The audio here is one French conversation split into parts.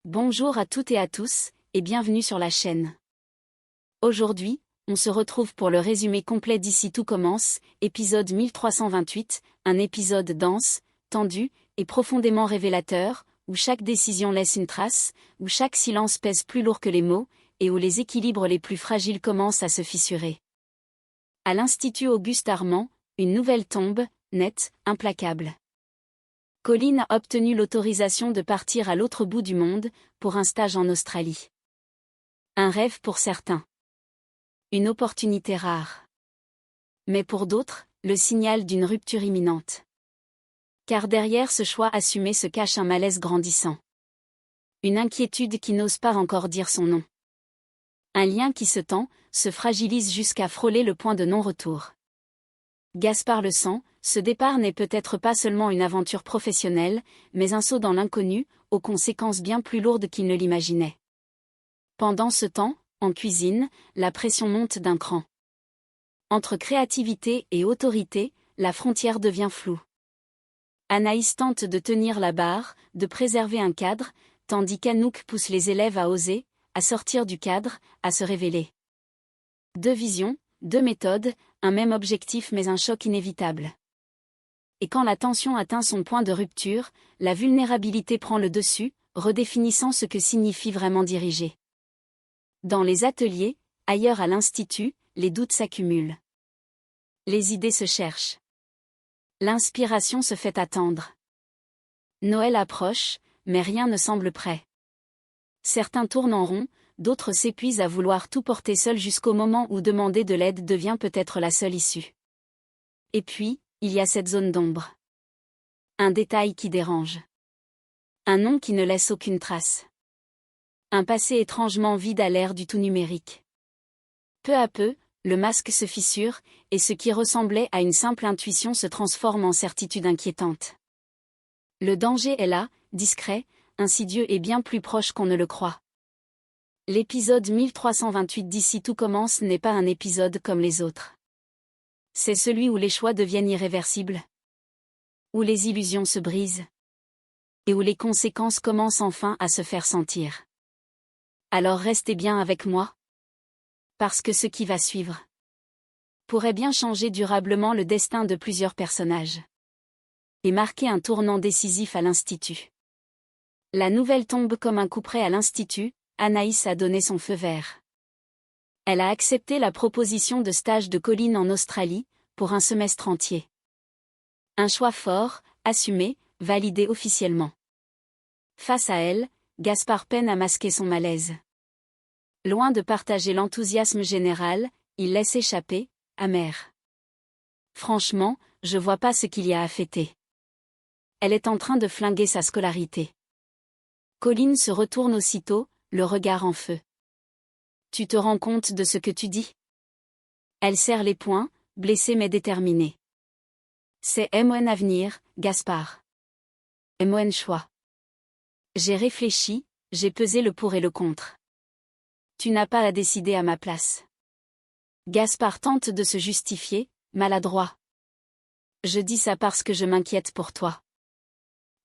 Bonjour à toutes et à tous, et bienvenue sur la chaîne. Aujourd'hui, on se retrouve pour le résumé complet d'Ici tout commence, épisode 1328, un épisode dense, tendu, et profondément révélateur, où chaque décision laisse une trace, où chaque silence pèse plus lourd que les mots, et où les équilibres les plus fragiles commencent à se fissurer. À l'Institut Auguste Armand, une nouvelle tombe, nette, implacable. Colline a obtenu l'autorisation de partir à l'autre bout du monde, pour un stage en Australie. Un rêve pour certains. Une opportunité rare. Mais pour d'autres, le signal d'une rupture imminente. Car derrière ce choix assumé se cache un malaise grandissant. Une inquiétude qui n'ose pas encore dire son nom. Un lien qui se tend, se fragilise jusqu'à frôler le point de non-retour. Gaspard le sent, ce départ n'est peut-être pas seulement une aventure professionnelle, mais un saut dans l'inconnu, aux conséquences bien plus lourdes qu'il ne l'imaginait. Pendant ce temps, en cuisine, la pression monte d'un cran. Entre créativité et autorité, la frontière devient floue. Anaïs tente de tenir la barre, de préserver un cadre, tandis qu'Anouk pousse les élèves à oser, à sortir du cadre, à se révéler. Deux visions, deux méthodes, un même objectif mais un choc inévitable. Et quand la tension atteint son point de rupture, la vulnérabilité prend le dessus, redéfinissant ce que signifie vraiment diriger. Dans les ateliers, ailleurs à l'institut, les doutes s'accumulent. Les idées se cherchent. L'inspiration se fait attendre. Noël approche, mais rien ne semble prêt. Certains tournent en rond, d'autres s'épuisent à vouloir tout porter seul jusqu'au moment où demander de l'aide devient peut-être la seule issue. Et puis, il y a cette zone d'ombre. Un détail qui dérange. Un nom qui ne laisse aucune trace. Un passé étrangement vide à l'ère du tout numérique. Peu à peu, le masque se fissure, et ce qui ressemblait à une simple intuition se transforme en certitude inquiétante. Le danger est là, discret, insidieux et bien plus proche qu'on ne le croit. L'épisode 1328 d'Ici tout commence n'est pas un épisode comme les autres. C'est celui où les choix deviennent irréversibles. Où les illusions se brisent. Et où les conséquences commencent enfin à se faire sentir. Alors restez bien avec moi. Parce que ce qui va suivre pourrait bien changer durablement le destin de plusieurs personnages. Et marquer un tournant décisif à l'Institut. La nouvelle tombe comme un couperet à l'Institut, Anaïs a donné son feu vert. Elle a accepté la proposition de stage de Colline en Australie, pour un semestre entier. Un choix fort, assumé, validé officiellement. Face à elle, Gaspard peine à masquer son malaise. Loin de partager l'enthousiasme général, il laisse échapper, amer. Franchement, je vois pas ce qu'il y a à fêter. Elle est en train de flinguer sa scolarité. Colline se retourne aussitôt, le regard en feu. Tu te rends compte de ce que tu dis? Elle serre les poings, blessée mais déterminée. C'est mon avenir, Gaspard. Mon choix. J'ai réfléchi, j'ai pesé le pour et le contre. Tu n'as pas à décider à ma place. Gaspard tente de se justifier, maladroit. Je dis ça parce que je m'inquiète pour toi.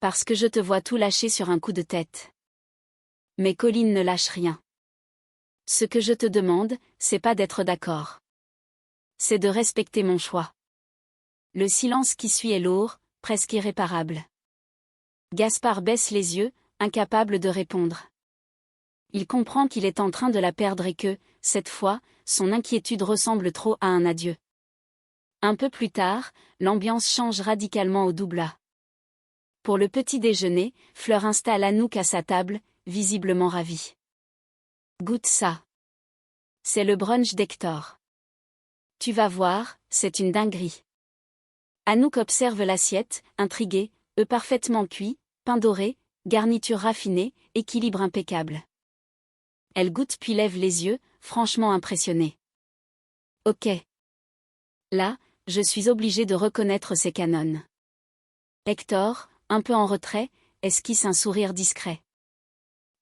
Parce que je te vois tout lâcher sur un coup de tête. Mais Colline ne lâche rien. Ce que je te demande, c'est pas d'être d'accord. C'est de respecter mon choix. Le silence qui suit est lourd, presque irréparable. Gaspard baisse les yeux, incapable de répondre. Il comprend qu'il est en train de la perdre et que, cette fois, son inquiétude ressemble trop à un adieu. Un peu plus tard, l'ambiance change radicalement au doubla. Pour le petit déjeuner, Fleur installe Anouk à sa table, visiblement ravie. Goûte ça. C'est le brunch d'Hector. Tu vas voir, c'est une dinguerie. Anouk observe l'assiette, intriguée, œufs parfaitement cuits, pain doré, garniture raffinée, équilibre impeccable. Elle goûte puis lève les yeux, franchement impressionnée. Ok. Là, je suis obligée de reconnaître ses canons. Hector, un peu en retrait, esquisse un sourire discret.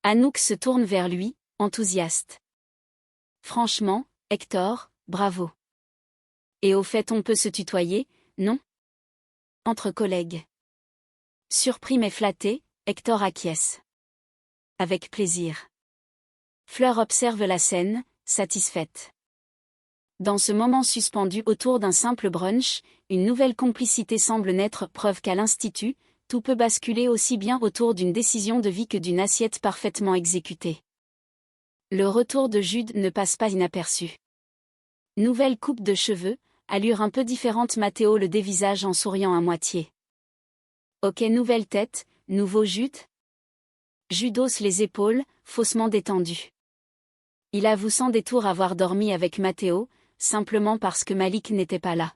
Anouk se tourne vers lui, enthousiaste. Franchement, Hector, bravo. Et au fait on peut se tutoyer, non? Entre collègues. Surpris mais flatté, Hector acquiesce. Avec plaisir. Fleur observe la scène, satisfaite. Dans ce moment suspendu autour d'un simple brunch, une nouvelle complicité semble naître, preuve qu'à l'Institut, tout peut basculer aussi bien autour d'une décision de vie que d'une assiette parfaitement exécutée. Le retour de Jude ne passe pas inaperçu. Nouvelle coupe de cheveux, allure un peu différente. Matteo le dévisage en souriant à moitié. Ok, nouvelle tête, nouveau Jude. Jude hausse les épaules, faussement détendu. Il avoue sans détour avoir dormi avec Matteo, simplement parce que Malik n'était pas là.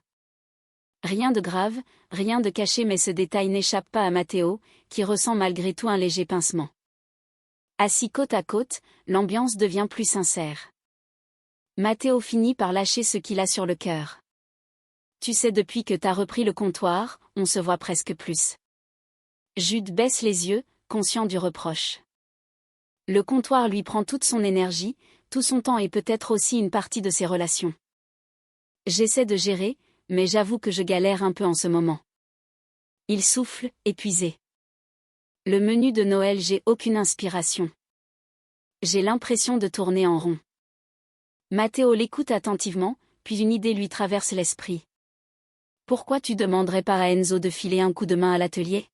Rien de grave, rien de caché, mais ce détail n'échappe pas à Matteo, qui ressent malgré tout un léger pincement. Assis côte à côte, l'ambiance devient plus sincère. Matteo finit par lâcher ce qu'il a sur le cœur. Tu sais, depuis que t'as repris le comptoir, on se voit presque plus. Jude baisse les yeux, conscient du reproche. Le comptoir lui prend toute son énergie, tout son temps et peut-être aussi une partie de ses relations. J'essaie de gérer, mais j'avoue que je galère un peu en ce moment. Il souffle, épuisé. Le menu de Noël, j'ai aucune inspiration. J'ai l'impression de tourner en rond. Matteo l'écoute attentivement, puis une idée lui traverse l'esprit. Pourquoi tu demanderais pas à Enzo de filer un coup de main à l'atelier?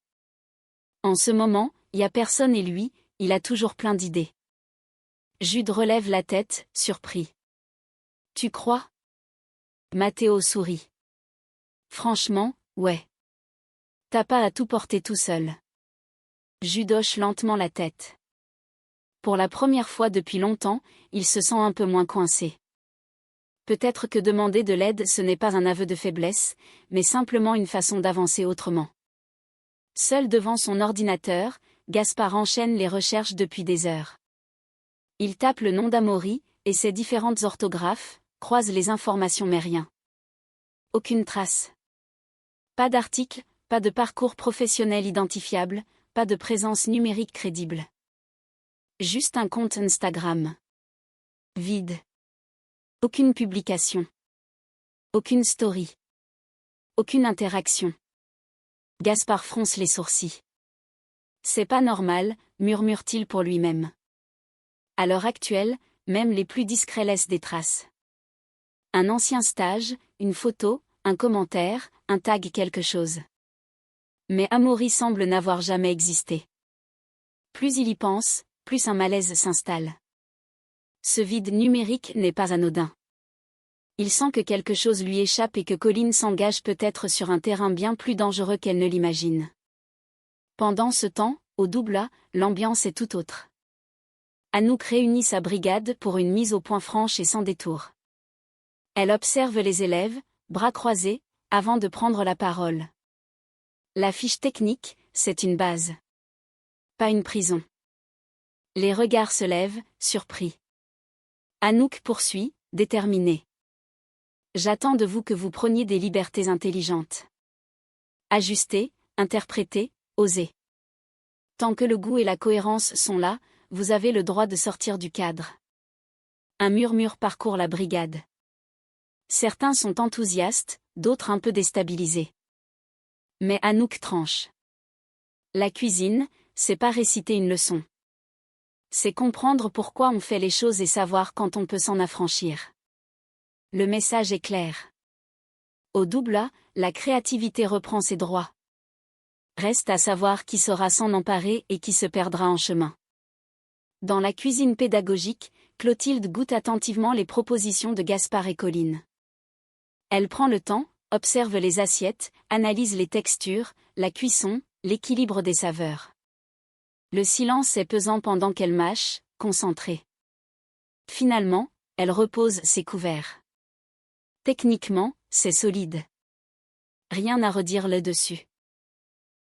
En ce moment, y a personne et lui, il a toujours plein d'idées. Jude relève la tête, surpris. Tu crois? Matteo sourit. Franchement, ouais. T'as pas à tout porter tout seul. Jude hoche lentement la tête. Pour la première fois depuis longtemps, il se sent un peu moins coincé. Peut-être que demander de l'aide ce n'est pas un aveu de faiblesse, mais simplement une façon d'avancer autrement. Seul devant son ordinateur, Gaspard enchaîne les recherches depuis des heures. Il tape le nom d'Amaury, et ses différentes orthographes, croise les informations mais rien. Aucune trace. Pas d'article, pas de parcours professionnel identifiable, pas de présence numérique crédible. Juste un compte Instagram. Vide. Aucune publication. Aucune story. Aucune interaction. Gaspard fronce les sourcils. C'est pas normal, murmure-t-il pour lui-même. À l'heure actuelle, même les plus discrets laissent des traces. Un ancien stage, une photo, un commentaire, un tag, quelque chose. Mais Amaury semble n'avoir jamais existé. Plus il y pense, plus un malaise s'installe. Ce vide numérique n'est pas anodin. Il sent que quelque chose lui échappe et que Colline s'engage peut-être sur un terrain bien plus dangereux qu'elle ne l'imagine. Pendant ce temps, au Doubla, l'ambiance est tout autre. Anouk réunit sa brigade pour une mise au point franche et sans détour. Elle observe les élèves, bras croisés, avant de prendre la parole. La fiche technique, c'est une base. Pas une prison. Les regards se lèvent, surpris. Anouk poursuit, déterminée. J'attends de vous que vous preniez des libertés intelligentes. Ajustez, interprétez, osez. Tant que le goût et la cohérence sont là, vous avez le droit de sortir du cadre. Un murmure parcourt la brigade. Certains sont enthousiastes, d'autres un peu déstabilisés. Mais Anouk tranche. La cuisine, c'est pas réciter une leçon. C'est comprendre pourquoi on fait les choses et savoir quand on peut s'en affranchir. Le message est clair. Au Doubla, la créativité reprend ses droits. Reste à savoir qui saura s'en emparer et qui se perdra en chemin. Dans la cuisine pédagogique, Clotilde goûte attentivement les propositions de Gaspard et Colline. Elle prend le temps, observe les assiettes, analyse les textures, la cuisson, l'équilibre des saveurs. Le silence est pesant pendant qu'elle mâche, concentrée. Finalement, elle repose ses couverts. Techniquement, c'est solide. Rien à redire là-dessus.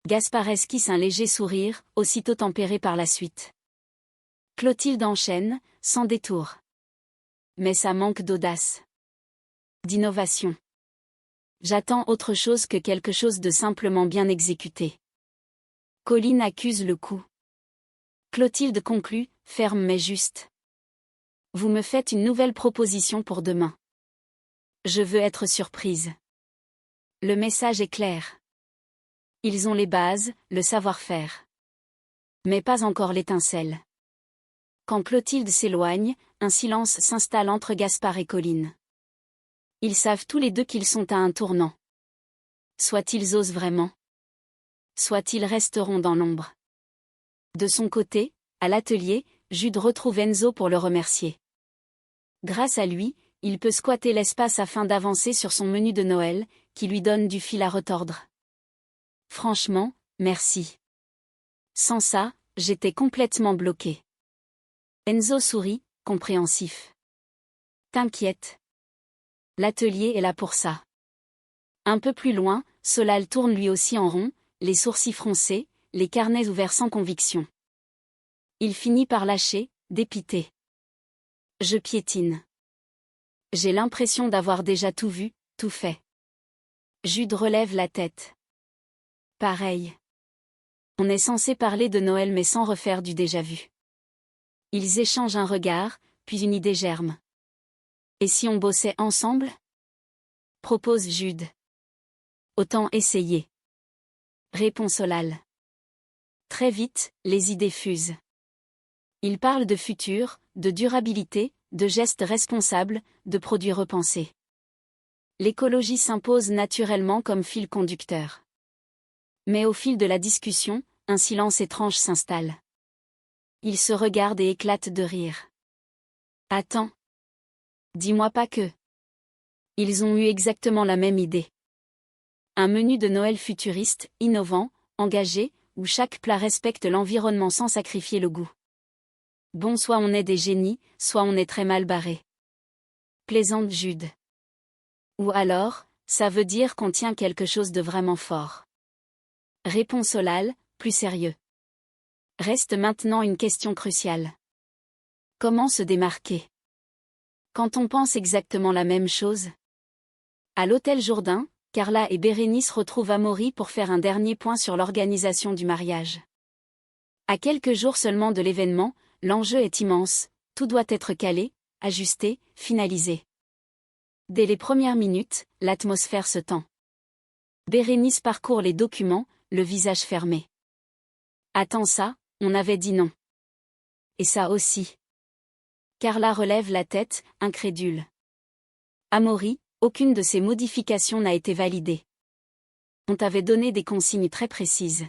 Gaspard esquisse un léger sourire, aussitôt tempéré par la suite. Clotilde enchaîne, sans détour. Mais ça manque d'audace. D'innovation. J'attends autre chose que quelque chose de simplement bien exécuté. Colline accuse le coup. Clotilde conclut, ferme mais juste. Vous me faites une nouvelle proposition pour demain. Je veux être surprise. Le message est clair. Ils ont les bases, le savoir-faire. Mais pas encore l'étincelle. Quand Clotilde s'éloigne, un silence s'installe entre Gaspard et Colline. Ils savent tous les deux qu'ils sont à un tournant. Soit ils osent vraiment. Soit ils resteront dans l'ombre. De son côté, à l'atelier, Jude retrouve Enzo pour le remercier. Grâce à lui, il peut squatter l'espace afin d'avancer sur son menu de Noël, qui lui donne du fil à retordre. Franchement, merci. Sans ça, j'étais complètement bloqué. Enzo sourit, compréhensif. T'inquiète. L'atelier est là pour ça. Un peu plus loin, Solal tourne lui aussi en rond, les sourcils froncés, les carnets ouverts sans conviction. Il finit par lâcher, dépité. Je piétine. J'ai l'impression d'avoir déjà tout vu, tout fait. Jude relève la tête. Pareil. On est censé parler de Noël mais sans refaire du déjà-vu. Ils échangent un regard, puis une idée germe. Et si on bossait ensemble? Propose Jude. Autant essayer. Répond Solal. Très vite, les idées fusent. Ils parlent de futur, de durabilité, de gestes responsables, de produits repensés. L'écologie s'impose naturellement comme fil conducteur. Mais au fil de la discussion, un silence étrange s'installe. Ils se regardent et éclatent de rire. Attends. Dis-moi pas que. Ils ont eu exactement la même idée. Un menu de Noël futuriste, innovant, engagé, où chaque plat respecte l'environnement sans sacrifier le goût. Bon, soit on est des génies, soit on est très mal barré. Plaisante Jude. Ou alors, ça veut dire qu'on tient quelque chose de vraiment fort. Répond Solal, plus sérieux. Reste maintenant une question cruciale. Comment se démarquer? Quand on pense exactement la même chose? À l'hôtel Jourdain, Carla et Bérénice retrouvent Amaury pour faire un dernier point sur l'organisation du mariage. À quelques jours seulement de l'événement, l'enjeu est immense, tout doit être calé, ajusté, finalisé. Dès les premières minutes, l'atmosphère se tend. Bérénice parcourt les documents, le visage fermé. Attends ça, on avait dit non. Et ça aussi. Carla relève la tête, incrédule. Amaury, aucune de ces modifications n'a été validée. On t'avait donné des consignes très précises.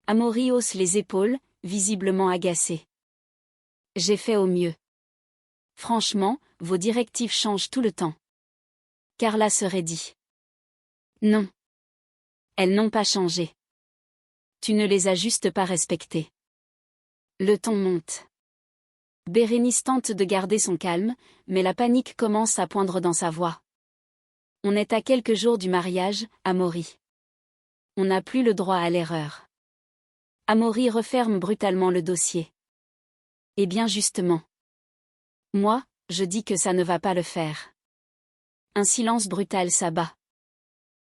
Amaury hausse les épaules, visiblement agacé. J'ai fait au mieux. Franchement, vos directives changent tout le temps. Carla se raidit. Non. Elles n'ont pas changé. Tu ne les as juste pas respectées. Le ton monte. Bérénice tente de garder son calme, mais la panique commence à poindre dans sa voix. On est à quelques jours du mariage, Amaury. On n'a plus le droit à l'erreur. Amaury referme brutalement le dossier. Eh bien justement. Moi, je dis que ça ne va pas le faire. Un silence brutal s'abat.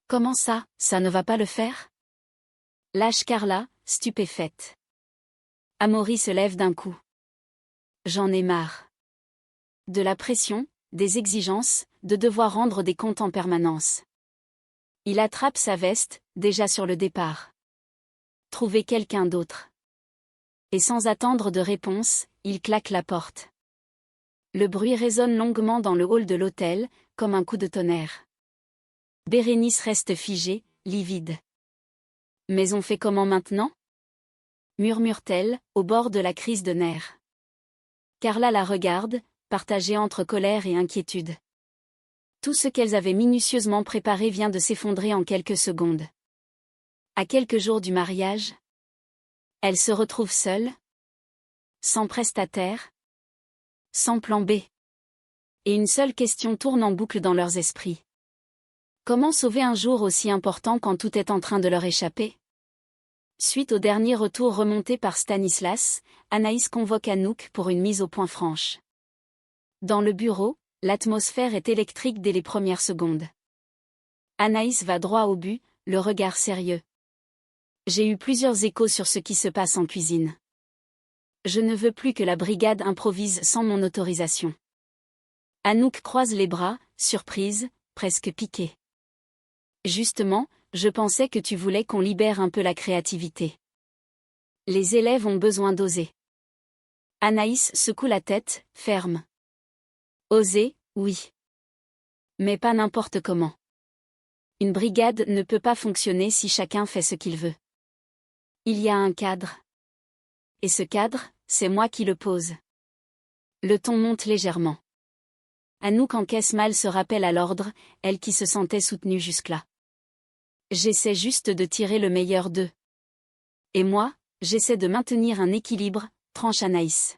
Comment ça ne va pas le faire? Lâche Carla, stupéfaite. Amaury se lève d'un coup. J'en ai marre. De la pression, des exigences, de devoir rendre des comptes en permanence. Il attrape sa veste, déjà sur le départ. Trouver quelqu'un d'autre. Et sans attendre de réponse, il claque la porte. Le bruit résonne longuement dans le hall de l'hôtel, comme un coup de tonnerre. Bérénice reste figée, livide. Mais on fait comment maintenant? Murmure-t-elle, au bord de la crise de nerfs. Carla la regarde, partagée entre colère et inquiétude. Tout ce qu'elles avaient minutieusement préparé vient de s'effondrer en quelques secondes. À quelques jours du mariage, elles se retrouvent seules, sans prestataire, sans plan B. Et une seule question tourne en boucle dans leurs esprits. Comment sauver un jour aussi important quand tout est en train de leur échapper? Suite au dernier retour remonté par Stanislas, Anaïs convoque Anouk pour une mise au point franche. Dans le bureau, l'atmosphère est électrique dès les premières secondes. Anaïs va droit au but, le regard sérieux. J'ai eu plusieurs échos sur ce qui se passe en cuisine. Je ne veux plus que la brigade improvise sans mon autorisation. Anouk croise les bras, surprise, presque piquée. Justement, je pensais que tu voulais qu'on libère un peu la créativité. Les élèves ont besoin d'oser. Anaïs secoue la tête, ferme. Oser, oui. Mais pas n'importe comment. Une brigade ne peut pas fonctionner si chacun fait ce qu'il veut. Il y a un cadre. Et ce cadre, c'est moi qui le pose. Le ton monte légèrement. Anouk encaisse mal ce rappel à l'ordre, elle qui se sentait soutenue jusque-là. J'essaie juste de tirer le meilleur d'eux. Et moi, j'essaie de maintenir un équilibre, tranche Anaïs.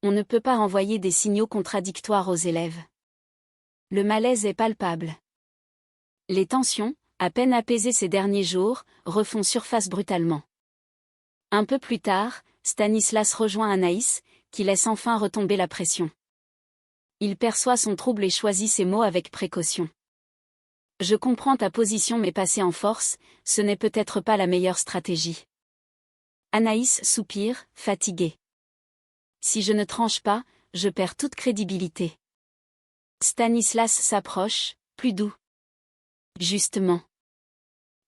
On ne peut pas envoyer des signaux contradictoires aux élèves. Le malaise est palpable. Les tensions, à peine apaisées ces derniers jours, refont surface brutalement. Un peu plus tard, Stanislas rejoint Anaïs, qui laisse enfin retomber la pression. Il perçoit son trouble et choisit ses mots avec précaution. Je comprends ta position mais passer en force, ce n'est peut-être pas la meilleure stratégie. Anaïs soupire, fatiguée. Si je ne tranche pas, je perds toute crédibilité. Stanislas s'approche, plus doux. Justement.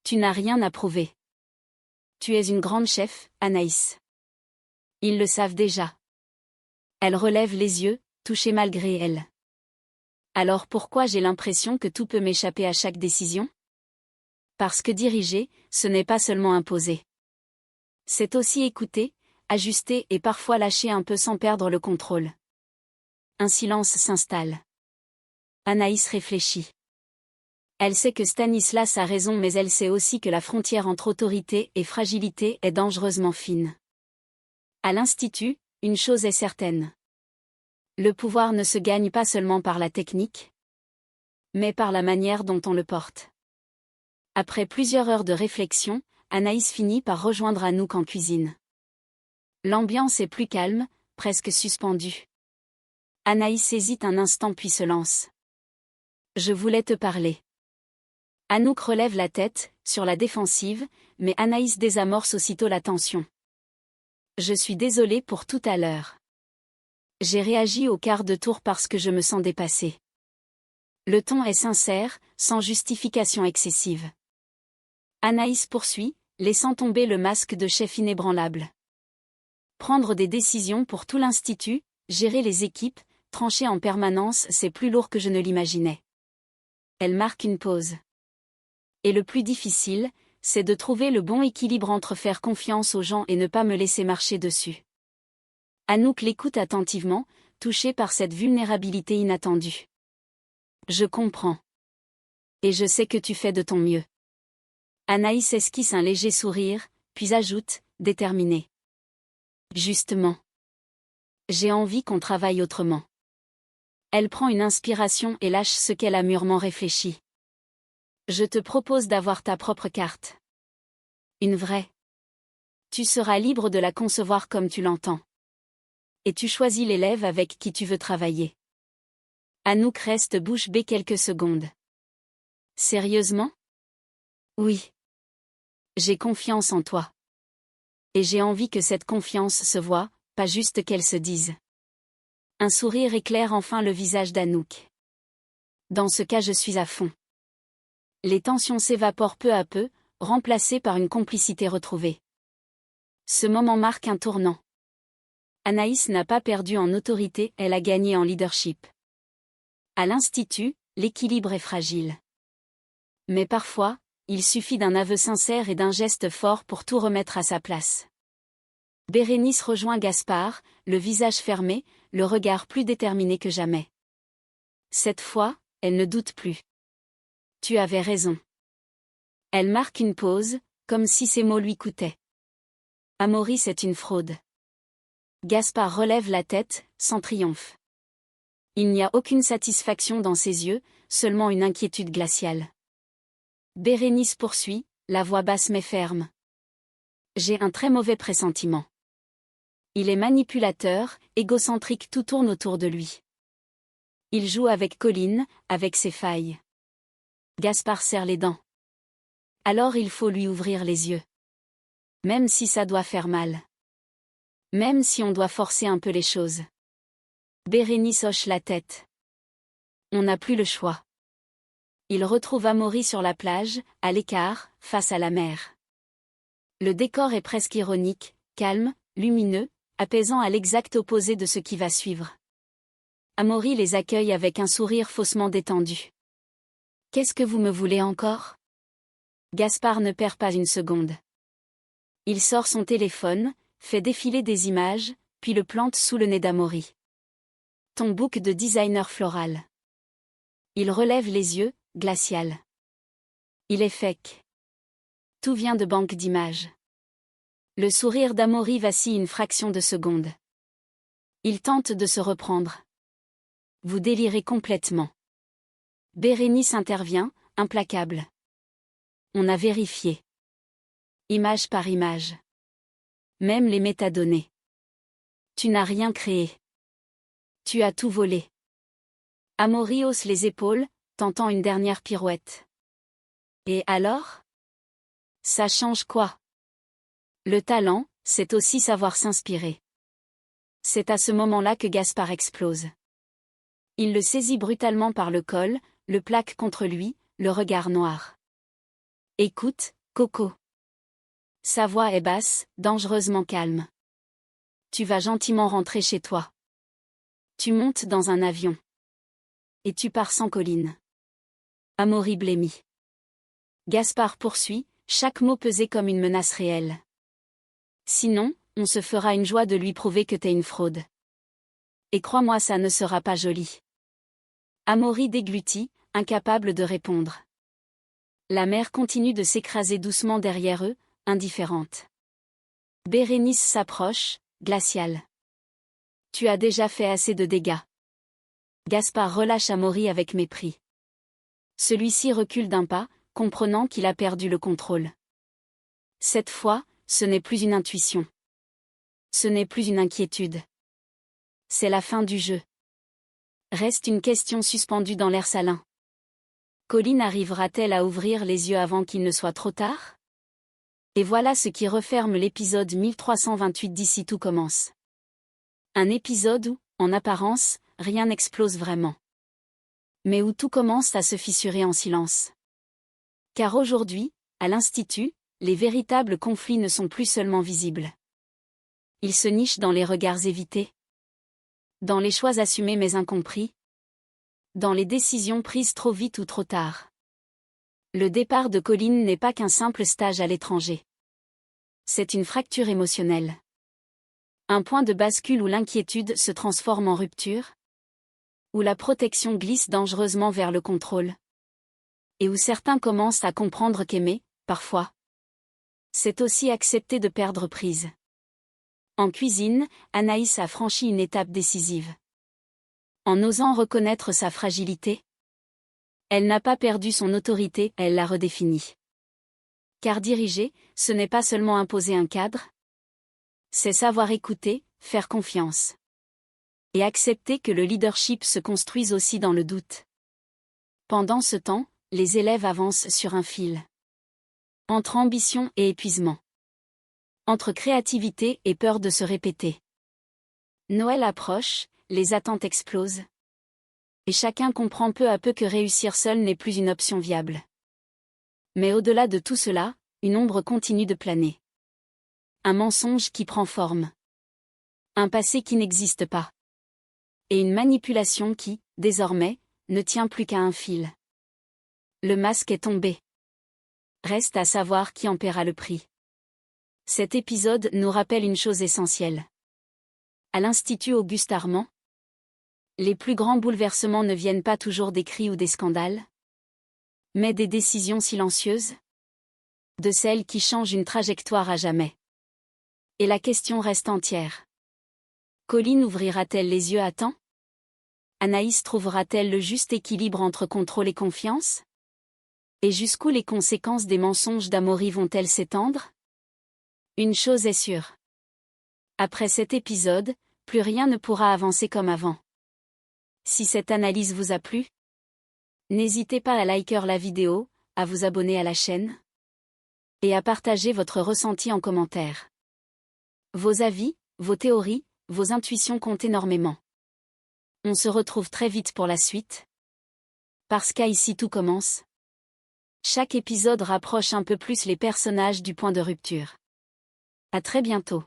Tu n'as rien à prouver. Tu es une grande chef, Anaïs. Ils le savent déjà. Elle relève les yeux, touchée malgré elle. Alors pourquoi j'ai l'impression que tout peut m'échapper à chaque décision? Parce que diriger, ce n'est pas seulement imposer. C'est aussi écouter, ajuster et parfois lâcher un peu sans perdre le contrôle. Un silence s'installe. Anaïs réfléchit. Elle sait que Stanislas a raison mais elle sait aussi que la frontière entre autorité et fragilité est dangereusement fine. À l'Institut, une chose est certaine. Le pouvoir ne se gagne pas seulement par la technique, mais par la manière dont on le porte. Après plusieurs heures de réflexion, Anaïs finit par rejoindre Anouk en cuisine. L'ambiance est plus calme, presque suspendue. Anaïs hésite un instant puis se lance. Je voulais te parler. Anouk relève la tête, sur la défensive, mais Anaïs désamorce aussitôt la tension. Je suis désolée pour tout à l'heure. J'ai réagi au quart de tour parce que je me sens dépassée. Le ton est sincère, sans justification excessive. Anaïs poursuit, laissant tomber le masque de chef inébranlable. Prendre des décisions pour tout l'Institut, gérer les équipes, trancher en permanence, c'est plus lourd que je ne l'imaginais. Elle marque une pause. Et le plus difficile, c'est de trouver le bon équilibre entre faire confiance aux gens et ne pas me laisser marcher dessus. Anouk l'écoute attentivement, touchée par cette vulnérabilité inattendue. Je comprends. Et je sais que tu fais de ton mieux. Anaïs esquisse un léger sourire, puis ajoute, déterminée. Justement. J'ai envie qu'on travaille autrement. Elle prend une inspiration et lâche ce qu'elle a mûrement réfléchi. Je te propose d'avoir ta propre carte. Une vraie. Tu seras libre de la concevoir comme tu l'entends. Et tu choisis l'élève avec qui tu veux travailler. Anouk reste bouche bée quelques secondes. Sérieusement? Oui. J'ai confiance en toi. Et j'ai envie que cette confiance se voie, pas juste qu'elle se dise. Un sourire éclaire enfin le visage d'Anouk. Dans ce cas je suis à fond. Les tensions s'évaporent peu à peu, remplacées par une complicité retrouvée. Ce moment marque un tournant. Anaïs n'a pas perdu en autorité, elle a gagné en leadership. À l'Institut, l'équilibre est fragile. Mais parfois, il suffit d'un aveu sincère et d'un geste fort pour tout remettre à sa place. Bérénice rejoint Gaspard, le visage fermé, le regard plus déterminé que jamais. Cette fois, elle ne doute plus. Tu avais raison. Elle marque une pause, comme si ces mots lui coûtaient. Amaury, c'est une fraude. Gaspard relève la tête, sans triomphe. Il n'y a aucune satisfaction dans ses yeux, seulement une inquiétude glaciale. Bérénice poursuit, la voix basse mais ferme. J'ai un très mauvais pressentiment. Il est manipulateur, égocentrique, tout tourne autour de lui. Il joue avec Colline, avec ses failles. Gaspard serre les dents. Alors il faut lui ouvrir les yeux. Même si ça doit faire mal. Même si on doit forcer un peu les choses. Bérénice hoche la tête. On n'a plus le choix. Il retrouve Amaury sur la plage, à l'écart, face à la mer. Le décor est presque ironique, calme, lumineux, apaisant à l'exact opposé de ce qui va suivre. Amaury les accueille avec un sourire faussement détendu. « Qu'est-ce que vous me voulez encore ?» Gaspard ne perd pas une seconde. Il sort son téléphone, fait défiler des images, puis le plante sous le nez d'Amaury. « Ton book de designer floral. » Il relève les yeux, glacial. Il est fake. Tout vient de banque d'images. Le sourire d'Amaury vacille une fraction de seconde. Il tente de se reprendre. Vous délirez complètement. Bérénice intervient, implacable. On a vérifié. Image par image. Même les métadonnées. Tu n'as rien créé. Tu as tout volé. Amaury hausse les épaules, tentant une dernière pirouette. Et alors ? Ça change quoi ? Le talent, c'est aussi savoir s'inspirer. C'est à ce moment-là que Gaspard explose. Il le saisit brutalement par le col, le plaque contre lui, le regard noir. « Écoute, Coco. » Sa voix est basse, dangereusement calme. « Tu vas gentiment rentrer chez toi. Tu montes dans un avion. Et tu pars sans Colline. » Amaury blêmit. Gaspard poursuit, chaque mot pesé comme une menace réelle. « Sinon, on se fera une joie de lui prouver que t'es une fraude. Et crois-moi, ça ne sera pas joli. » Amaury déglutit, incapable de répondre. La mer continue de s'écraser doucement derrière eux, indifférente. Bérénice s'approche, glaciale. « Tu as déjà fait assez de dégâts. » Gaspard relâche Amaury avec mépris. Celui-ci recule d'un pas, comprenant qu'il a perdu le contrôle. Cette fois, ce n'est plus une intuition. Ce n'est plus une inquiétude. C'est la fin du jeu. Reste une question suspendue dans l'air salin. Colline arrivera-t-elle à ouvrir les yeux avant qu'il ne soit trop tard ? Et voilà ce qui referme l'épisode 1328 d'Ici tout commence. Un épisode où, en apparence, rien n'explose vraiment. Mais où tout commence à se fissurer en silence. Car aujourd'hui, à l'Institut, les véritables conflits ne sont plus seulement visibles. Ils se nichent dans les regards évités. Dans les choix assumés mais incompris. Dans les décisions prises trop vite ou trop tard. Le départ de Colline n'est pas qu'un simple stage à l'étranger. C'est une fracture émotionnelle. Un point de bascule où l'inquiétude se transforme en rupture. Où la protection glisse dangereusement vers le contrôle. Et où certains commencent à comprendre qu'aimer, parfois, c'est aussi accepter de perdre prise. En cuisine, Anaïs a franchi une étape décisive. En osant reconnaître sa fragilité, elle n'a pas perdu son autorité, elle l'a redéfinie. Car diriger, ce n'est pas seulement imposer un cadre, c'est savoir écouter, faire confiance. Et accepter que le leadership se construise aussi dans le doute. Pendant ce temps, les élèves avancent sur un fil. Entre ambition et épuisement. Entre créativité et peur de se répéter. Noël approche, les attentes explosent. Et chacun comprend peu à peu que réussir seul n'est plus une option viable. Mais au-delà de tout cela, une ombre continue de planer. Un mensonge qui prend forme. Un passé qui n'existe pas. Et une manipulation qui, désormais, ne tient plus qu'à un fil. Le masque est tombé. Reste à savoir qui en paiera le prix. Cet épisode nous rappelle une chose essentielle. À l'Institut Auguste Armand, les plus grands bouleversements ne viennent pas toujours des cris ou des scandales, mais des décisions silencieuses, de celles qui changent une trajectoire à jamais. Et la question reste entière. Colline ouvrira-t-elle les yeux à temps ? Anaïs trouvera-t-elle le juste équilibre entre contrôle et confiance ? Et jusqu'où les conséquences des mensonges d'Amaury vont-elles s'étendre ? Une chose est sûre. Après cet épisode, plus rien ne pourra avancer comme avant. Si cette analyse vous a plu, n'hésitez pas à liker la vidéo, à vous abonner à la chaîne et à partager votre ressenti en commentaire. Vos avis, vos théories, vos intuitions comptent énormément. On se retrouve très vite pour la suite. Parce qu'Ici tout commence. Chaque épisode rapproche un peu plus les personnages du point de rupture. À très bientôt.